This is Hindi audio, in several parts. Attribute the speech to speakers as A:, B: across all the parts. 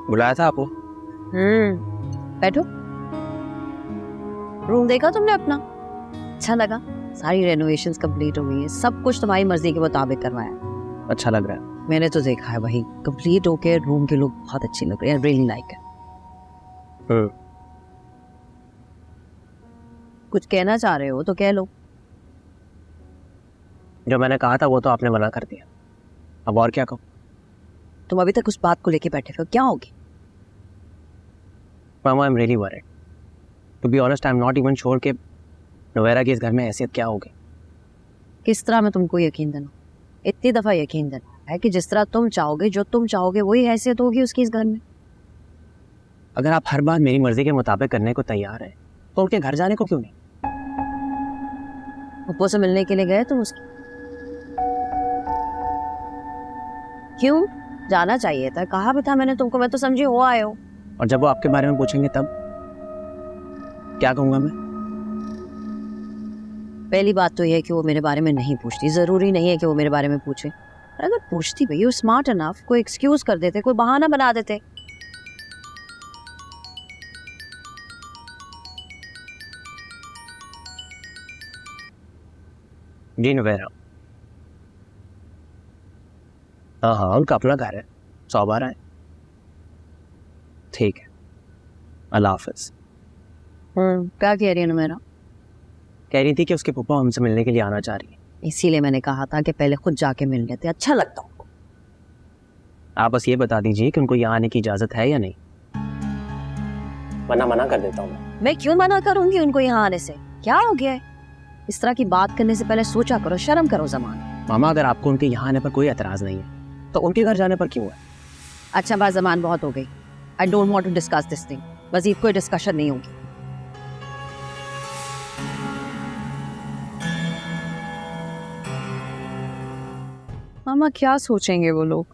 A: बुलाया था आपको?
B: बैठो। रूम देखा तुमने अपना? अच्छा लगा? सारी रेनोवेशंस कंप्लीट हो गई है, सब कुछ तुम्हारी मर्जी के मुताबिक करवाया।
A: अच्छा लग रहा है।
B: मैंने तो देखा है वही, कंप्लीट होके रूम के लोग बहुत अच्छे लग रहे हैं, रियली लाइक है। कुछ कहना चाह रहे हो तो कह लो।
A: जो मैंने कहा था वो तो आपने मना कर दिया, अब और क्या कहूँ?
B: तुम अभी तक उस बात को लेके बैठे हो, क्या होगी?
A: मामा, I am really worried. To be honest, I am not even sure कि नोवेरा की इस घर में हैसियत क्या होगी।
B: किस तरह मैं तुमको यकीन दिलाऊं? इतनी दफा यकीन दिलाया है कि जिस तरह तुम चाहोगे, जो तुम चाहोगे वही हैसियत होगी उसकी इस घर में।
A: अगर आप हर बात मेरी मर्जी के मुताबिक करने को तैयार हैं तो उनके घर जाने को क्यों नहीं?
B: पप्पो से मिलने के लिए गए तुम उसके? क्यों जाना चाहिए था, कहा भी था मैंने तुमको, मैं तो समझी हो आए हो।
A: और जब वो आपके बारे में पूछेंगे तब क्या कहूँगा मैं?
B: पहली बात तो यह है कि वो मेरे बारे में नहीं पूछती, जरूरी नहीं है कि वो मेरे बारे में पूछे। और अगर पूछती भाई, वो स्मार्ट इनफ, कोई एक्सक्यूज कर देते, कोई बहाना बना देते।
A: जी नोवेरा। हाँ हाँ, उनका अपना घर है, 100 बार आए। ठीक है, अल्लाह हाफिज।
B: क्या कह रही है मेरा?
A: कह रही थी कि उसके पप्पा हमसे मिलने के लिए आना चाह रही है।
B: इसीलिए मैंने कहा था कि पहले खुद जाके मिल लेते, अच्छा लगता उनको।
A: आप बस ये बता दीजिए कि उनको यहाँ आने की इजाजत है या नहीं, वरना मना कर देता हूँ।
B: मैं क्यों मना करूंगी उनको यहाँ आने से? क्या हो गया है? इस तरह की बात करने से पहले सोचा करो, शर्म करो ज़मान।
A: मामा, अगर आपको उनके यहाँ आने पर कोई एतराज नहीं है तो उनके घर जाने पर क्यों है?
B: अच्छा बात ज़मान बहुत हो गई। I don't want to discuss this thing. Majid कोई डिस्कशन नहीं होगी।
C: मामा क्या सोचेंगे वो लोग?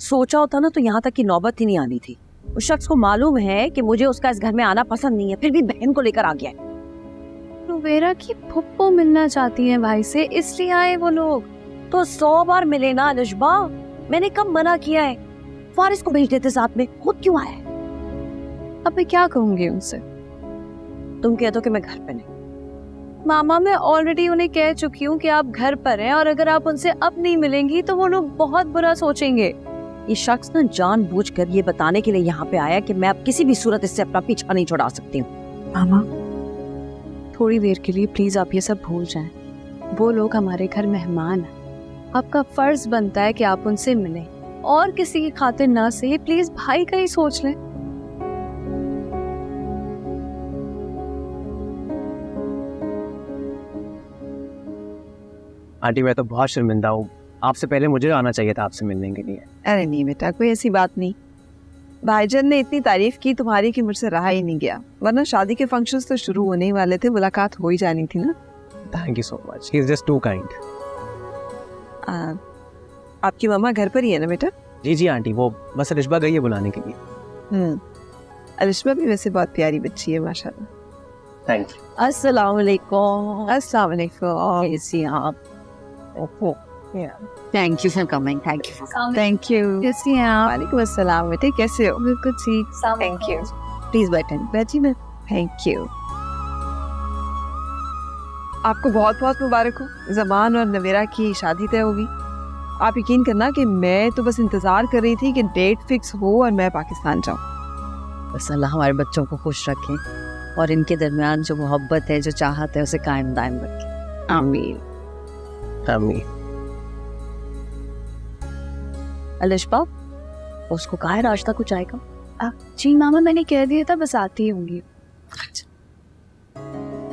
B: सोचा होता ना तो यहाँ तक की नौबत ही नहीं आनी थी। उस शख्स को मालूम है कि मुझे उसका इस घर में आना पसंद नहीं है, फिर भी बहन को लेकर आ गया है।
C: नोवेरा की फुप्पो मिलना चाहती है भाई से, इसलिए आए वो लोग।
B: तो 100 बार मिले ना अनुष्बा, मैंने कब मना किया है? फारिस को भेज देते साथ में, खुद क्यों आया?
C: अब मैं क्या कहूंगी उनसे?
B: तुम कह दो कि मैं घर पे नहीं।
C: मामा मैं ऑलरेडी उन्हें कह चुकी हूँ कि आप घर पर हैं, और अगर आप उनसे अब नहीं मिलेंगी तो वो लोग बहुत बुरा सोचेंगे।
B: ये शख्स ना जानबूझकर ये बताने के लिए यहाँ पे आया कि मैं अब किसी भी सूरत इससे अपना पीछा नहीं छुड़ा सकती हूँ।
C: मामा थोड़ी देर के लिए प्लीज आप ये सब भूल जाएं। वो लोग हमारे घर मेहमान हैं, आपका फर्ज बनता है कि आप उनसे मिलें, और किसी की खातिर ना सही, प्लीज भाई का ही सोच लें।
A: आंटी, मैं तो बहुत शर्मिंदा हूँ, आपसे पहले मुझे आना चाहिए था आपसे मिलने के लिए।
D: अरे नहीं बेटा, कोई ऐसी बात नहीं। भाईजान ने इतनी तारीफ की तुम्हारी कि मुझसे रहा ही नहीं गया, वरना शादी के फंक्शंस तो शुरू होने ही वाले थे, मुलाकात हो ही जानी थी ना।
A: Thank you so much, he is just too kind.
D: आपकी मम्मा घर पर ही है ना बेटा?
A: जी जी आंटी, वो बस रिश्बा गई है बुलाने के लिए।
D: अलिशबा भी वैसे बहुत प्यारी बच्ची है माशाल्लाह।
A: Thank you.
B: अस्सलाम वालेकुम।
D: अस्सलाम वालेकुम।
B: कैसी हैं आप? Thank you for coming. Thank you.
D: Thank you.
C: कैसी हैं आप?
D: वालेकुम अस्सलाम बेटे, कैसे हो?
C: बिल्कुल ठीक।
D: Thank you.
B: प्लीज बैठें।
D: बैठी मैं। Thank you. आपको बहुत बहुत मुबारक हो, ज़मान और नवेरा की शादी तय होगी। आप यकीन करना कि मैं तो बस इंतज़ार कर रही थी कि डेट फिक्स हो और मैं पाकिस्तान जाऊँ।
B: बस अल्लाह हमारे बच्चों को खुश रखे और इनके दरमियान जो मोहब्बत है, जो चाहत है, उसे कायम दायम रखे।
D: आमीन।
A: आमीन।
B: अलिशबा, उसको कहा है रास्ता कुछ आएगा?
C: जी मामा मैंने कह दिया था, बस आती होंगी।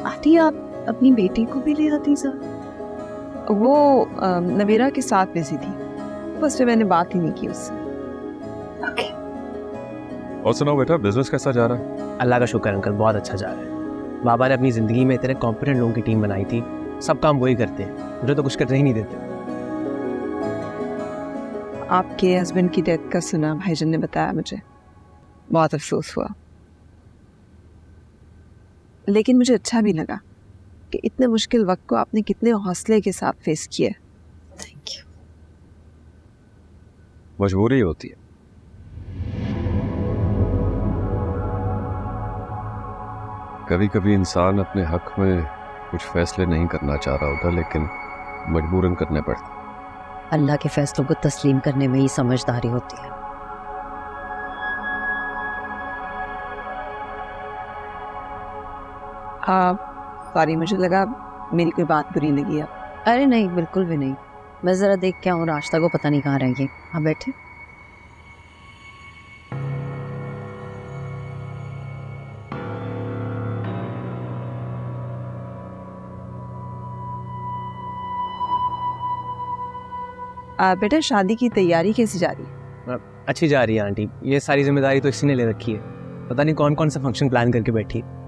C: आती आप अपनी बेटी को भी ले आती सर।
D: वो नवेरा के साथ बिजी थी, बस फिर मैंने बात ही नहीं की उससे।
E: और सुनाओ बेटा, बिजनेस कैसा जा रहा है?
A: अल्लाह का शुक्र अंकल, बहुत अच्छा जा रहा है। बाबा ने अपनी ज़िंदगी में इतने कॉम्पिटेंट लोगों की टीम बनाई थी, सब काम वही करते हैं, मुझे तो कुछ करने ही नहीं देते।
D: आपके हस्बैंड की डेथ का सुना, भाईजान ने बताया मुझे, बहुत अफसोस हुआ, लेकिन मुझे अच्छा भी लगा कि इतने मुश्किल वक्त को आपने कितने हौसले के साथ फेस किया।
B: Thank you.
E: मजबूरी होती है। कभी कभी इंसान अपने हक में कुछ फैसले नहीं करना चाह रहा होता, लेकिन मजबूरन करने पड़ते।
B: अल्लाह के फैसलों को तस्लीम करने में ही समझदारी होती है।
D: सॉरी, मुझे लगा मेरी कोई बात बुरी लगी आप।
B: अरे नहीं, बिल्कुल भी नहीं। मैं ज़रा देख के आऊँ, रास्ता को पता नहीं कहाँ रह गई। हाँ बैठे।
D: बेटा, शादी की तैयारी कैसी जा रही है?
A: अच्छी जा रही है आंटी। ये सारी जिम्मेदारी तो इसी ने ले रखी है। पता नहीं कौन कौन सा फंक्शन प्लान करके बैठी है।